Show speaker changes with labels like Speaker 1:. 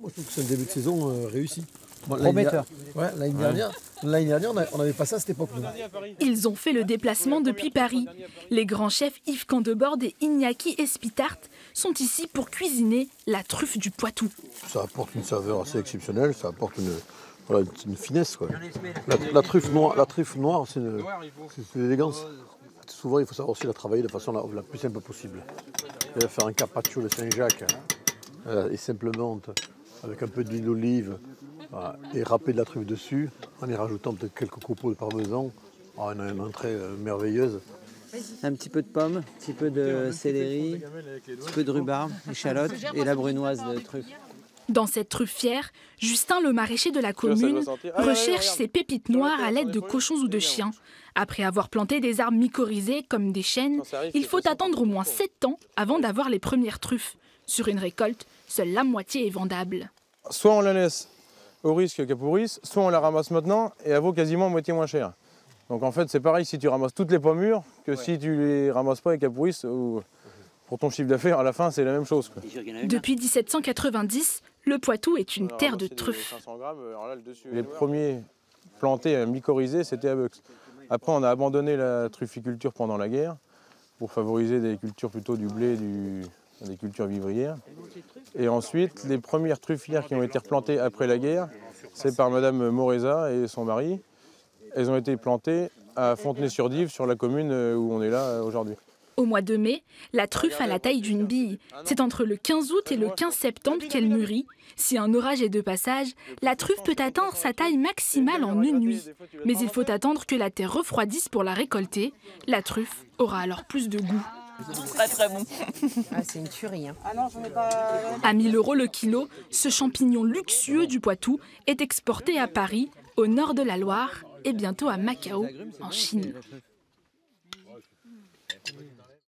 Speaker 1: Moi, je trouve que c'est un début de saison réussi. Bon,
Speaker 2: Prometteur.
Speaker 1: L'année dernière, on n'avait pas ça à cette époque.
Speaker 3: Ils ont fait le déplacement depuis Paris. Les grands chefs Yves Candebord et Iñaki Espitart sont ici pour cuisiner la truffe du Poitou.
Speaker 1: Ça apporte une saveur assez exceptionnelle, ça apporte une finesse, quoi. La truffe noire, c'est une élégance. Souvent, il faut savoir aussi la travailler de façon la plus simple possible. Et faire un carpaccio de Saint-Jacques, et simplement avec un peu d'huile d'olive, et râper de la truffe dessus, en y rajoutant peut-être quelques copeaux de parmesan. On a une entrée merveilleuse.
Speaker 2: Un petit peu de pommes, un petit peu de céleri, un petit peu de rhubarbe, échalote et la brunoise de truffe.
Speaker 3: Dans cette truffière, Justin, le maraîcher de la commune, recherche ses pépites noires à l'aide de cochons ou de chiens. Après avoir planté des arbres mycorhizés comme des chênes, il faut attendre au moins 7 ans avant d'avoir les premières truffes. Sur une récolte, seule la moitié est vendable.
Speaker 4: Soit on la laisse au risque qu'elle pourrisse, soit on la ramasse maintenant et elle vaut quasiment moitié moins cher. Donc en fait c'est pareil si tu ramasses toutes les pommes mûres que si tu les ramasses pas et qu'elles pourrissent. Pour ton chiffre d'affaires, à la fin, c'est la même chose, quoi.
Speaker 3: Depuis 1790, le Poitou est une terre de truffes.
Speaker 4: Les premiers plantés mycorhizés, c'était à Beux. Après, on a abandonné la trufficulture pendant la guerre pour favoriser des cultures plutôt du blé, des cultures vivrières. Et ensuite, les premières truffières qui ont été replantées après la guerre, c'est par Madame Moreza et son mari. Elles ont été plantées à Fontenay-sur-Dive, sur la commune où on est là aujourd'hui.
Speaker 3: Au mois de mai, la truffe a la taille d'une bille. C'est entre le 15 août et le 15 septembre qu'elle mûrit. Si un orage est de passage, la truffe peut atteindre sa taille maximale en une nuit. Mais il faut attendre que la terre refroidisse pour la récolter. La truffe aura alors plus de goût.
Speaker 5: Très très bon.
Speaker 6: C'est une tuerie. Hein.
Speaker 3: À 1 000 € le kilo, ce champignon luxueux du Poitou est exporté à Paris, au nord de la Loire et bientôt à Macao, en Chine.